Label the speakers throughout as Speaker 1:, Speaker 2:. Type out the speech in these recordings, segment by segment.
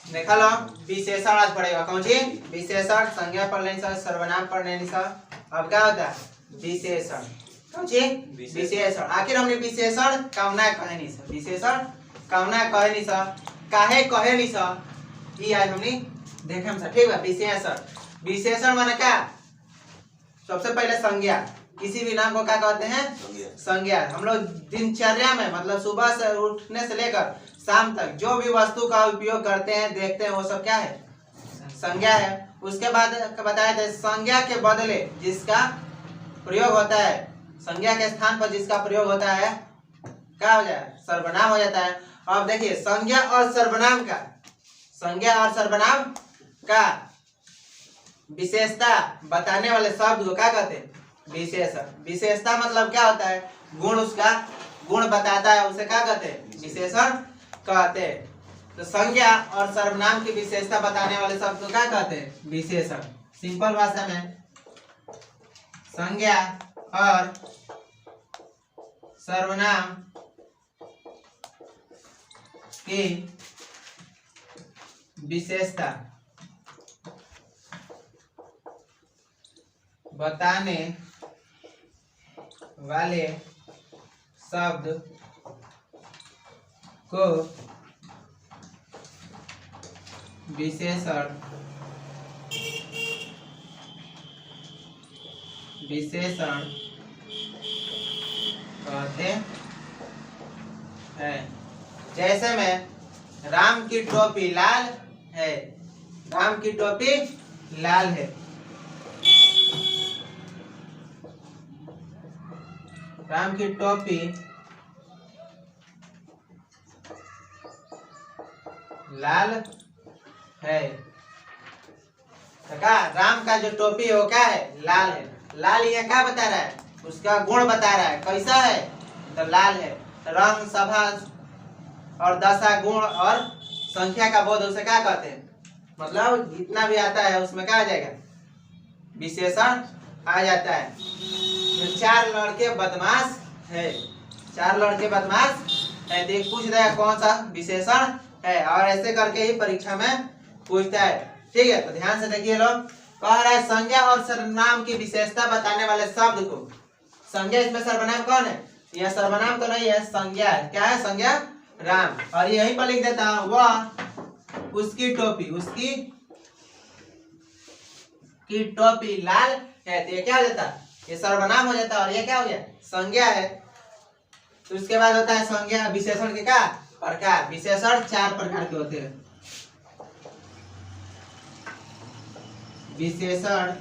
Speaker 1: देखा लो विशेषण आज पड़ेगा कौन सी विशेषण संज्ञा पढ़ लेनी सर सर्वनाम पढ़ लेनी सर। अब क्या होता है विशेषण कौन सी विशेषण। आखिर हमने विशेषण कामना कहे नहीं सर विशेषण कामना कहे नहीं सर काहे कहे नहीं सर ये आज हमने देखे हम सर ठीक है। विशेषण विशेषण माने क्या सबसे पहले संज्ञा किसी भी नाम को क्या कहते हैं संज्ञा। हम लोग दिनचर्या में मतलब सुबह से उठने से लेकर शाम तक जो भी वस्तु का उपयोग करते हैं देखते हैं वो सब क्या है संज्ञा है। उसके बाद बताया था संज्ञा के बदले जिसका प्रयोग होता है संज्ञा के स्थान पर जिसका प्रयोग होता है क्या हो जाए सर्वनाम हो जाता है। अब देखिए संज्ञा और सर्वनाम का विशेषता बताने वाले शब्द को क्या कहते हैं विशेषण। विशेषता मतलब क्या होता है गुण उसका गुण बताता है उसे क्या कहते हैं विशेषण कहते हैं। तो संज्ञा और सर्वनाम की विशेषता बताने वाले शब्द को क्या कहते हैं विशेषण। सिंपल भाषा में संज्ञा और सर्वनाम की विशेषता बताने वाले शब्द को विशेषण कहते हैं। जैसे में राम की टोपी लाल है राम की टोपी लाल है राम की टोपी लाल है। क्या राम का जो टोपी है वो क्या है लाल है। लाल ये क्या बता रहा है उसका गुण बता रहा है कैसा है तो लाल है। रंग सभा और दशा गुण और संख्या का बोध उसे क्या कहते हैं मतलब जितना भी आता है उसमें क्या आ जाएगा विशेषण आ जाता है। तो चार लड़के बदमाश है देख पूछ रहा है कौन सा विशेषण है और ऐसे करके ही परीक्षा में पूछता है ठीक है। तो ध्यान से देखिए लोग कह रहा है संज्ञा और सर्वनाम की विशेषता बताने वाले शब्द को। संज्ञा इसमें सर्वनाम कौन है यह सर्वनाम तो नहीं है संज्ञा है। क्या है संज्ञा राम और यहीं पर लिख देता वह उसकी टोपी लाल है तो ये क्या हो जाता ये सर्वनाम हो जाता और ये क्या हो गया संज्ञा है। तो उसके बाद होता है संज्ञा विशेषण के क्या प्रकार। विशेषण चार प्रकार के होते हैं। विशेषण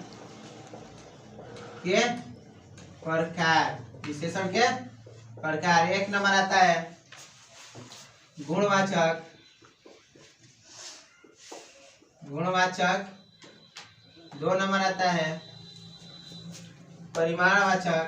Speaker 1: के प्रकार एक नंबर आता है गुणवाचक दो नंबर आता है परिमाणवाचक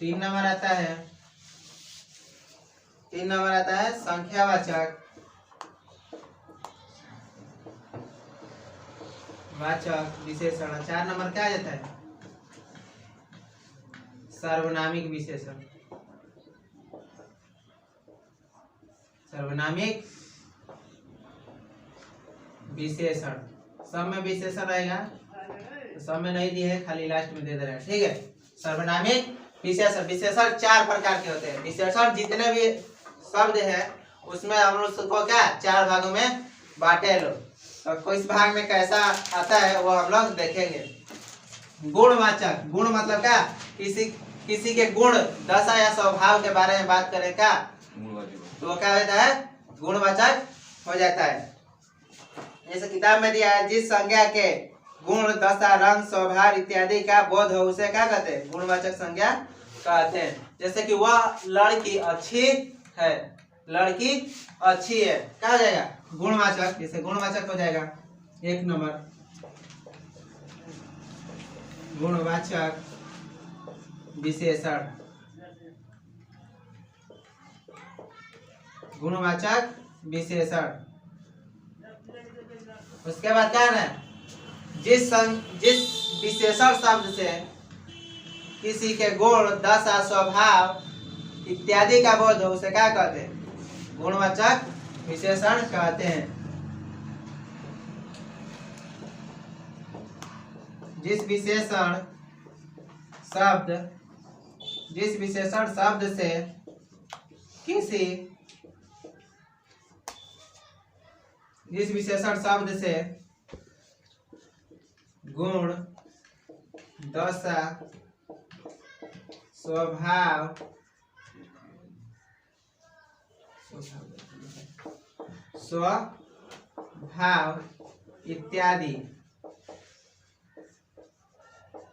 Speaker 1: तीन नंबर आता है संख्यावाचक विशेषण। चार नंबर क्या आ जाता है सार्वनामिक विशेषण। सब में विशेषण रहेगा सब में नहीं दिए है खाली लास्ट में दे दे रहे हैं ठीक है। सर्वनामिक विशेषण चार प्रकार के होते हैं। विशेषण जितने भी शब्द है उसमें हम लोग उसको क्या चार भागों में बांटे लो और किस भाग में कैसा आता है वो हम लोग देखेंगे। गुणवाचक गुण मतलब क्या किसी के गुण दशा या स्वभाव के बारे में बात करें क्या तो वो क्या होता है गुणवाचक हो जाता है। जैसे किताब में दिया है जिस संज्ञा के गुण दशा रंग स्वभाव इत्यादि का बोध हो उसे क्या कहते हैं गुणवाचक संज्ञा कहते हैं। जैसे कि वह लड़की अच्छी है क्या हो जाएगा गुणवाचक। जैसे गुणवाचक हो जाएगा एक नंबर गुणवाचक विशेषण उसके बाद क्या है जिस विशेषण शब्द से किसी के गुण, दशा, स्वभाव इत्यादि का बोध हो उसे क्या कहते हैं? गुणवाचक विशेषण कहते हैं। जिस विशेषण शब्द से गुण, दशा, स्वभाव इत्यादि का बोध हो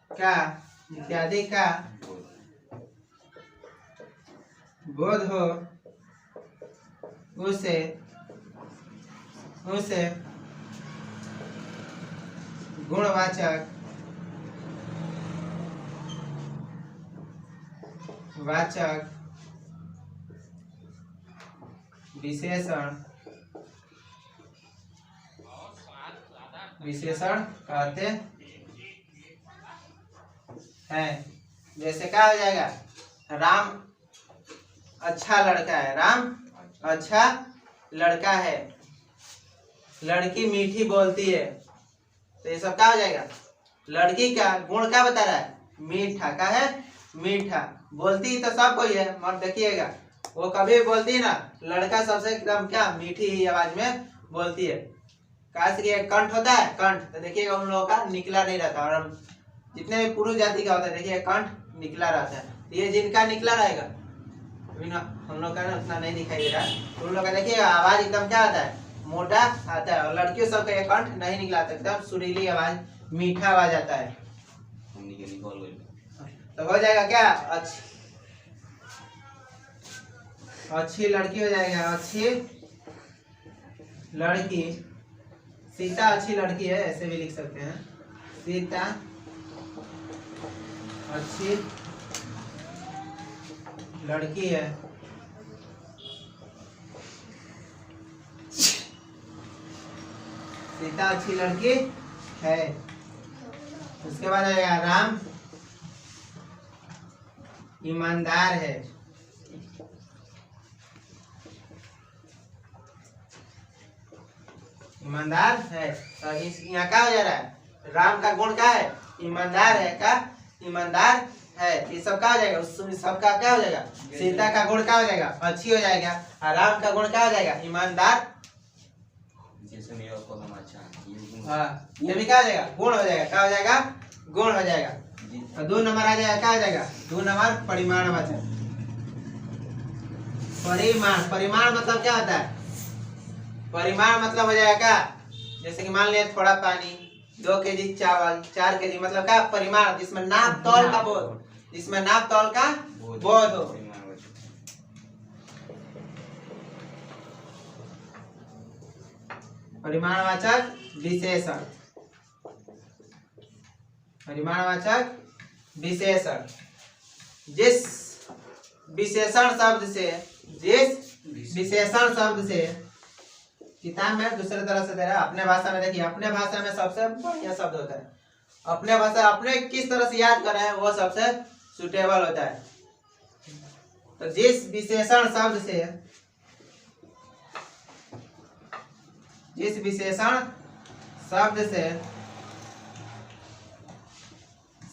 Speaker 1: उसे गुणवाचक विशेषण कहते हैं। जैसे क्या हो जाएगा? राम अच्छा लड़का है, राम अच्छा लड़का है। लड़की मीठी बोलती है, तो ये सब क्या हो जाएगा? लड़की का गुण क्या बता रहा है? मीठा। क्या है? मीठा। बोलती तो सब कोई है, मत देखिएगा वो कभी भी बोलती है ना, लड़का सबसे एकदम क्या मीठी ही आवाज में बोलती है। काश कि कंठ होता है, कंठ तो देखिएगा उन लोगों का निकला नहीं रहता, और जितने भी पुरुष जाति का होता है देखिए कंठ निकला रहता है। ये जिनका निकला रहेगा हम लोग का उतना नहीं दिखाई दे रहा है, उन लोग का देखिएगा आवाज एकदम क्या आता है? मोटा आता है। और लड़कियों सबका ये कंठ नहीं निकला, एकदम सुरीली आवाज, मीठा आवाज आता है। तो हो जाएगा क्या? अच्छी लड़की हो जाएगा। अच्छी लड़की, सीता अच्छी लड़की है, ऐसे भी लिख सकते हैं। सीता अच्छी लड़की है। सीता अच्छी लड़की है। उसके बाद आएगा राम ईमानदार है। ईमानदार है। तो यहाँ क्या हो जा रहा है? राम का गुण क्या है? ईमानदार है। का ईमानदार है। ये सब क्या हो जाएगा? सबका क्या हो जाएगा? सीता का गुण क्या हो जाएगा? अच्छी हो जाएगा। और राम का गुण क्या हो जाएगा? ईमानदार। हाँ, ये भी क्या हो जाएगा? गुण हो जाएगा। क्या हो जाएगा? गुण हो जाएगा। और 2 नंबर आ जाएगा। क्या हो जाएगा? 2 नंबर परिमाणवाचक। परिमाण मतलब क्या होता है? परिमाण मतलब हो जाएगा क्या? जैसे कि मान लिया थोड़ा पानी, 2 केजी चावल, 4 केजी, मतलब क्या? परिमाण, जिसमें नाप तौल का बोध, जिसमें नाप तौल का बोध हो। परिमाणवाचक विशेषण। परिमाणवाचक विशेषण। जिस विशेषण शब्द से किताब में दूसरे तरह से दे रहा है, अपने भाषा में देखिए, अपने भाषा में सबसे बढ़िया शब्द होता है। अपने भाषा अपने किस तरह से याद कर रहे हैं वो सबसे सुटेबल होता है। तो जिस विशेषण शब्द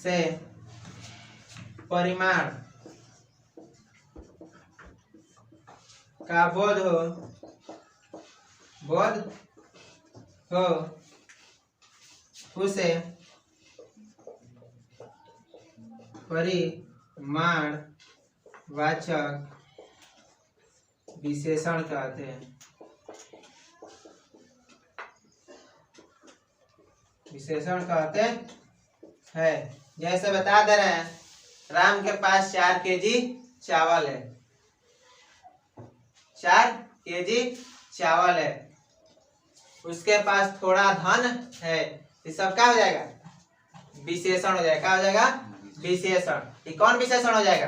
Speaker 1: से परिमाण का बोध हो उसे परिमाणवाचक विशेषण कहते हैं। विशेषण कहते हैं। जैसे बता दे रहे हैं, राम के पास 4 केजी चावल है। 4 केजी चावल है। उसके पास थोड़ा धन है। ये सब क्या हो जाएगा? विशेषण हो जाएगा। क्या हो जाएगा? विशेषण। ये कौन विशेषण हो जाएगा?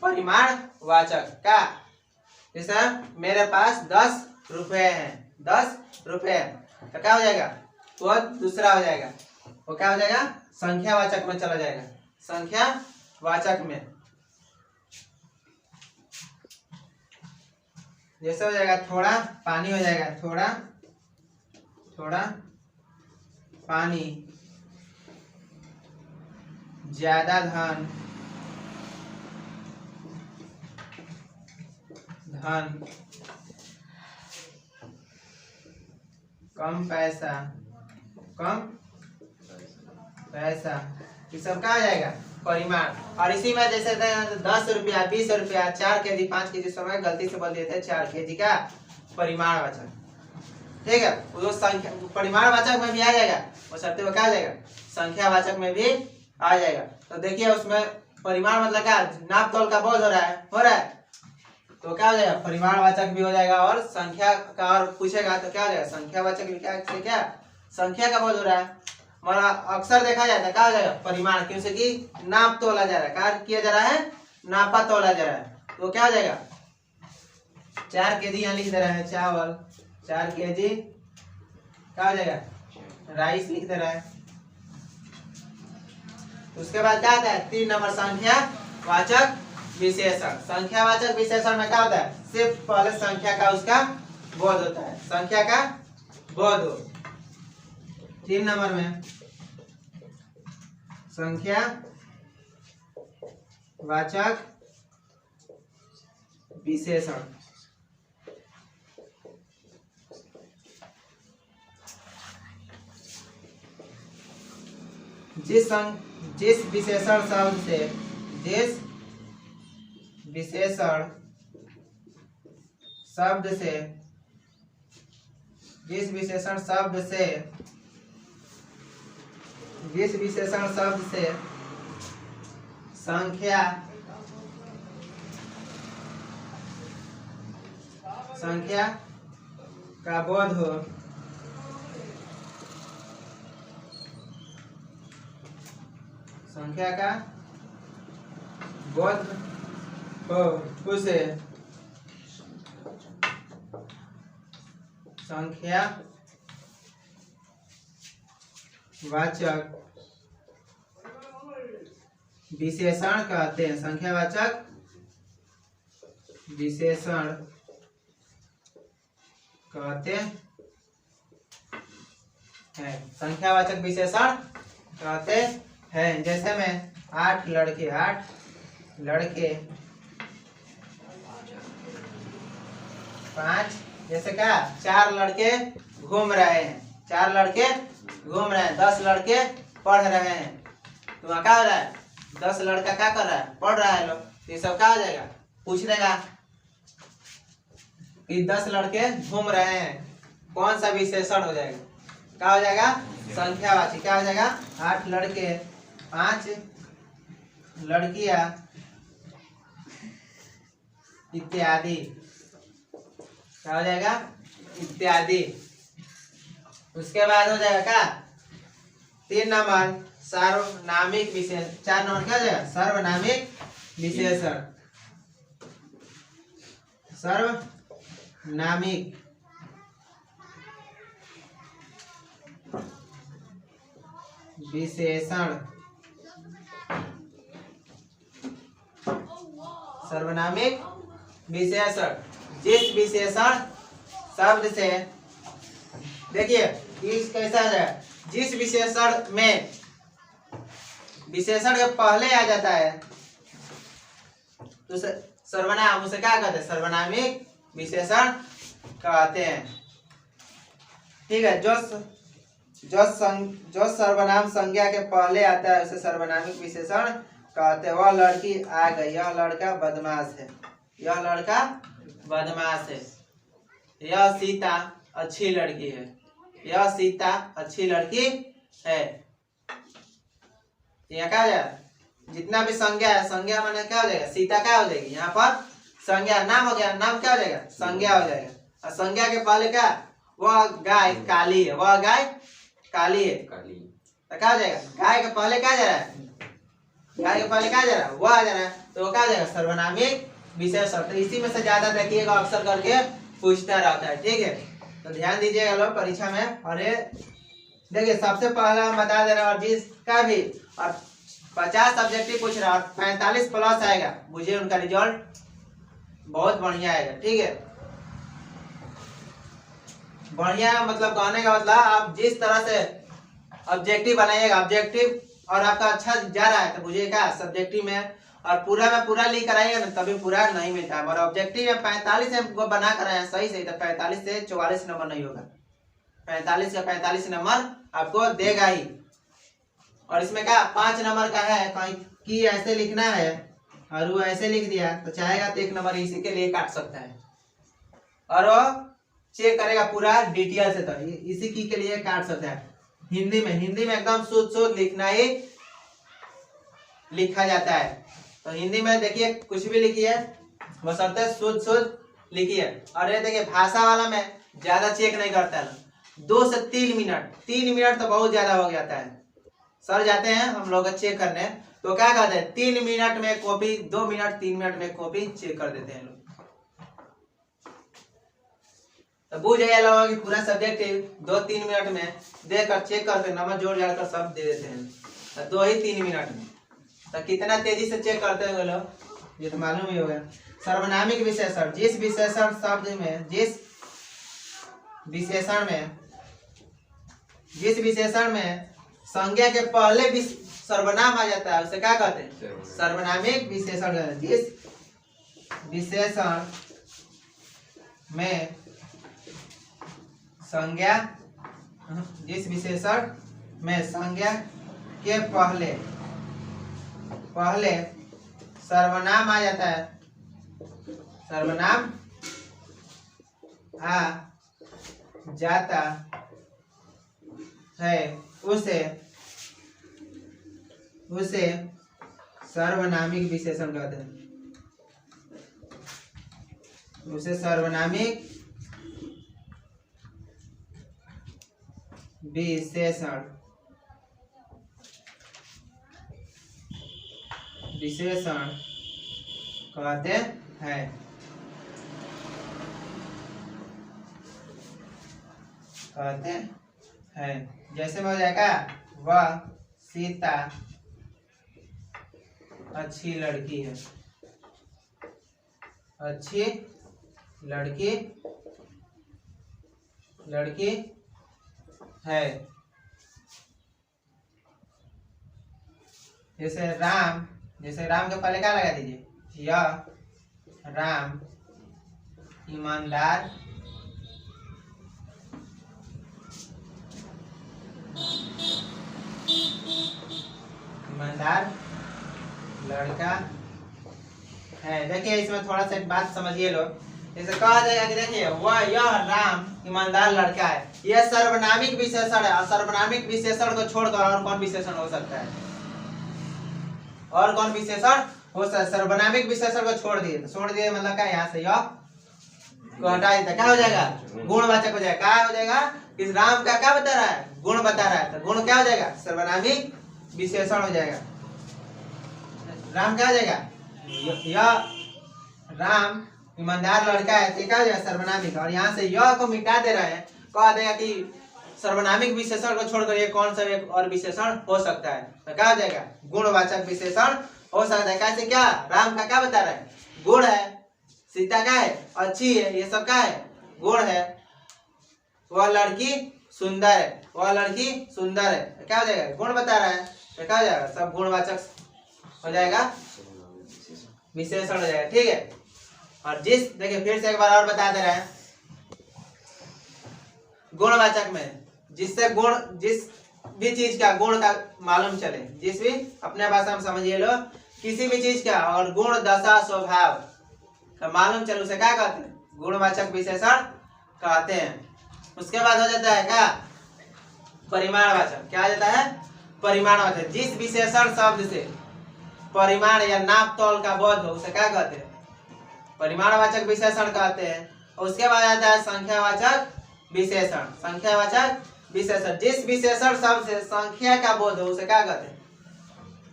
Speaker 1: परिमाणवाचक। क्या? जैसे मेरे पास 10 रुपए हैं। 10 रुपए तो क्या हो जाएगा? वो दूसरा हो जाएगा। वो क्या हो जाएगा, संख्यावाचक में चला जाएगा, संख्यावाचक में। जैसे हो जाएगा थोड़ा पानी, हो जाएगा थोड़ा थोड़ा पानी, ज्यादा धन कम पैसा, ये सब क्या हो जाएगा, परिमाण। और इसी में जैसे 10 रुपया, 20 रुपया, 4 केजी, 5 केजी, समय गलती से बोल देते हैं 4 केजी का परिमाणवाचक, ठीक है। वो संख्या परिमाणवाचक में भी आ जाएगा, वो शर्त में क्या आ जाएगा, संख्यावाचक में भी आ जाएगा। तो देखिए उसमें परिमाण मतलब क्या, नाप तोल का बोध हो रहा है, तो क्या हो जाएगा, परिमाणवाचक भी हो जाएगा। और संख्या का और पूछेगा तो क्या हो जाएगा, संख्यावाचक क्या संख्या का बोध हो रहा है। हमारा अक्सर देखा जाता है क्या हो जाएगा, परिमाण, क्योंकि कि नाप तोला जा रहा है, कार्य किया जा रहा है, नापा तोला जा रहा है, तो क्या हो जाएगा, 4 केजी यहाँ लिख दे रहा है चावल, 4 केजी क्या हो जाएगा, राइस लिख दे रहा है। उसके बाद क्या आता है, 3 नंबर संख्यावाचक विशेषण। संख्यावाचक विशेषण में क्या होता है, सिर्फ पहले संख्या का उसका बोध होता है, संख्या का बोध हो। 3 नंबर में संख्यावाचक विशेषण, जिस विशेषण शब्द से संख्या का बोध हो, संख्या का बोध हो, उसे संख्यावाचक विशेषण कहते हैं, संख्यावाचक विशेषण कहते हैं, संख्यावाचक विशेषण कहते हैं। जैसे में 8 लड़के 5, जैसे क्या 4 लड़के घूम रहे हैं, 10 लड़के पढ़ रहे हैं, तो वहाँ क्या हो रहा है, 10 लड़का क्या कर रहा है, पढ़ रहा है लोग, ये सब क्या हो जाएगा, पूछ देगा कि 10 लड़के घूम रहे हैं, कौन सा विशेषण हो जाएगा, क्या हो जाएगा, संख्यावाची। क्या हो जाएगा, 8 लड़के 5 लड़कियां इत्यादि, क्या हो जाएगा, इत्यादि। उसके बाद हो जाएगा क्या, 3 नंबर सार्वनामिक विशेषण, 4 नंबर क्या हो जाएगा, सार्वनामिक विशेषण, सार्वनामिक विशेषण, सार्वनामिक विशेषण, जिस विशेषण शब्द से, देखिए इस कैसा है, जिस विशेषण में विशेषण के पहले आ जाता है तो सर्वनाम, उसे क्या कहते हैं, सर्वनामिक विशेषण कहते हैं, ठीक है। जो सर्वनाम संज्ञा के पहले आता है उसे सर्वनामिक विशेषण कहते हैं। वह लड़की आ गई, यह लड़का बदमाश है, यह लड़का बदमाश है, यह सीता अच्छी लड़की है, यह सीता अच्छी लड़की है। यहाँ क्या हो जाएगा, जितना भी संज्ञा है, संज्ञा माने क्या हो जाएगा, सीता क्या हो जाएगी, यहाँ पर संज्ञा, नाम हो गया, नाम क्या हो जाएगा, संज्ञा हो जाएगा। और संज्ञा के पहले क्या, वह गाय काली है, वह गाय काली है, तो क्या हो जाएगा, गाय के पहले क्या जा रहा है, गाय के पहले क्या जा रहा है, वह आ जा रहा है, तो वो क्या हो जाएगा, सर्वनामिक विशेषण। तो इसी में से ज्यादा देखिएगा, अक्सर करके पूछता रहता है, ठीक है। तो ध्यान दीजिएगा लोग परीक्षा में, और ये देखिए सबसे पहला हम बता दे रहे हैं, और जिसका भी और 50 ऑब्जेक्टिव पूछ रहा है और 45 प्लस आएगा, मुझे उनका रिजल्ट बहुत बढ़िया आएगा। ठीक है, बढ़िया मतलब कहने का मतलब आप जिस तरह से ऑब्जेक्टिव बनाइएगा, ऑब्जेक्टिव और आपका अच्छा जा रहा है तो मुझे क्या सब्जेक्टिव में और पूरा में पूरा लिख कराइएगा ना तभी पूरा नहीं मिलता है। और ऑब्जेक्टिव में 45 से बना कराए सही सही तो 45 से 44 नंबर नहीं होगा, 45 का 45 नंबर आपको देगा ही। और इसमें क्या 5 नंबर का है, कहीं की ऐसे लिखना है और वो ऐसे लिख दिया तो चाहेगा तो 1 नंबर इसी के लिए काट सकता है, और वो चेक करेगा पूरा डिटेल से तो इसी की के लिए काट सकता है। हिंदी में एकदम शुद्ध लिखना ही लिखा जाता है। तो हिंदी में देखिए कुछ भी लिखिए बशर्ते शुद्ध लिखिए। और ये देखिए भाषा वाला में ज्यादा चेक नहीं करता है, 2 से 3 मिनट, 3 मिनट तो बहुत ज्यादा हो जाता है। सर जाते हैं हम लोग चेक करने तो क्या कहते हैं 3 मिनट में कॉपी, 2 मिनट 3 मिनट में कॉपी चेक कर देते हैं लोग। तो बुझ गया लोगों कि पूरा सब्जेक्ट 2-3 मिनट में देकर चेक करके नंबर जोड़ जाड़ कर सब दे देते हैं, तो 2 ही 3 मिनट में। तो कितना तेजी से चेक करते हैं लोग ये तो मालूम ही होगा। सर्वनामिक विशेषण, जिस विशेषण शब्द में जिस विशेषण में संज्ञा के पहले भी सर्वनाम आ जाता है उसे क्या कहते हैं सर्वनामिक विशेषण। जिस विशेषण में संज्ञा के पहले सर्वनाम आ जाता है, सर्वनाम आ जाता है उसे सर्वनामिक विशेषण कहते हैं, उसे सर्वनामिक विशेषण कहते हैं। जैसे में हो जाएगा वह सीता अच्छी लड़की है, अच्छी लड़की है। जैसे राम के पहले क्या लगा दीजिए यह राम ईमानदार लड़का है। देखिए इसमें थोड़ा सा एक बात समझिए लोग, जैसे कहा जाएगा कि देखिए यह राम ईमानदार लड़का है, यह सर्वनामिक विशेषण है। और सर्वनामिक विशेषण को छोड़कर और कौन विशेषण हो सकता है, और कौन विशेषण हो सकता है। सर्वनामिक विशेषण को छोड़ दिए मतलब क्या यहाँ से यह को हटा देता क्या हो जाएगा गुणवाचक हो जाएगा। क्या हो जाएगा इस राम का क्या बता रहा है गुण बता रहा है, तो गुण क्या हो जाएगा सर्वनामिक विशेषण हो जाएगा। राम क्या हो जाएगा यह राम ईमानदार लड़का है तो क्या हो जाएगा सर्वनामिक। और यहाँ से यह को मिटा दे रहे हैं, कह देगा कि सर्वनामिक विशेषण को छोड़कर ये कौन सा एक और विशेषण हो सकता है, तो क्या हो जाएगा गुणवाचक विशेषण हो सकता है। कैसे क्या राम का क्या बता रहा है गुण है, सीता का है अच्छी है, ये सब का है गुण है। वह लड़की सुंदर है, वह लड़की सुंदर है, तो क्या हो जाएगा गुण बता रहा है, तो क्या हो जाएगा सब गुणवाचक हो जाएगा विशेषण हो जाएगा। ठीक है, और जिस देखिए फिर से एक बार और बता दे रहे हैं गुणवाचक में जिससे गुण जिस भी चीज का गुण का मालूम चले, जिस भी अपने भाषा में समझिए लो किसी भी चीज का और गुण दशा स्वभाव का मालूम चले उसे क्या कहते हैं गुणवाचक विशेषण कहते हैं। उसके बाद हो जाता है क्या परिमाणवाचक। क्या आ जाता है परिमाणवाचक, जिस विशेषण शब्द से परिमाण या नाप तौल का बोध हो उसे क्या कहते हैं परिमाणवाचक विशेषण कहते हैं। और उसके बाद आता है संख्यावाचक विशेषण। संख्यावाचक विशेषण, जिस विशेषण शब्द से संख्या का बोध हो उसे क्या कहते हैं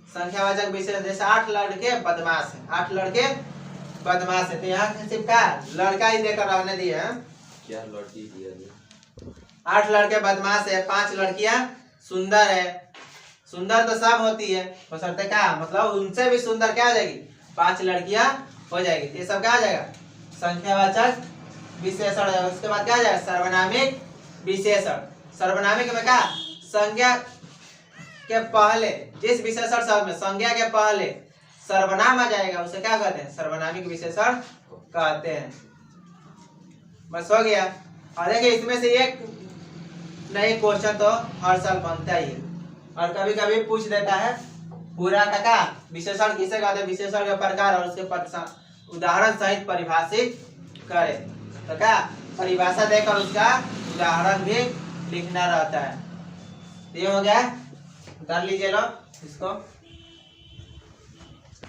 Speaker 1: संख्यावाचक विशेषण। जैसे 8 लड़के बदमाश है, 8 लड़के बदमाश है, तो यहाँ सिर्फ क्या लड़का ही देकर रहने दिए हैं, क्या लड़की दिया 8 लड़के बदमाश है 5 लड़कियां सुंदर है। सुंदर तो सब होती है, बशर्ते क्या मतलब उनसे भी सुंदर क्या हो जाएगी, 5 लड़कियां हो जाएगी। ये सब क्या हो जाएगा, संख्यावाचक विशेषण है। उसके बाद क्या आ जाएगा, सर्वनामिक विशेषण। सर्वनामिक में क्या, संज्ञा के पहले जिस विशेषण शब्द में संज्ञा के पहले सर्वनाम आ जाएगा उसे क्या कहते हैं, सर्वनामिक विशेषण कहते हैं। बस हो गया। और देखिए इसमें से एक नए क्वेश्चन तो हर साल बनता ही है, और कभी कभी पूछ देता है पूरा का क्या विशेषण किसे कहते हैं, विशेषण के प्रकार और उसके उदाहरण सहित परिभाषित करे। तो क्या परिभाषा देकर उसका उदाहरण भी लिखना रहता है। ये हो गया, कर लीजिए लोग इसको।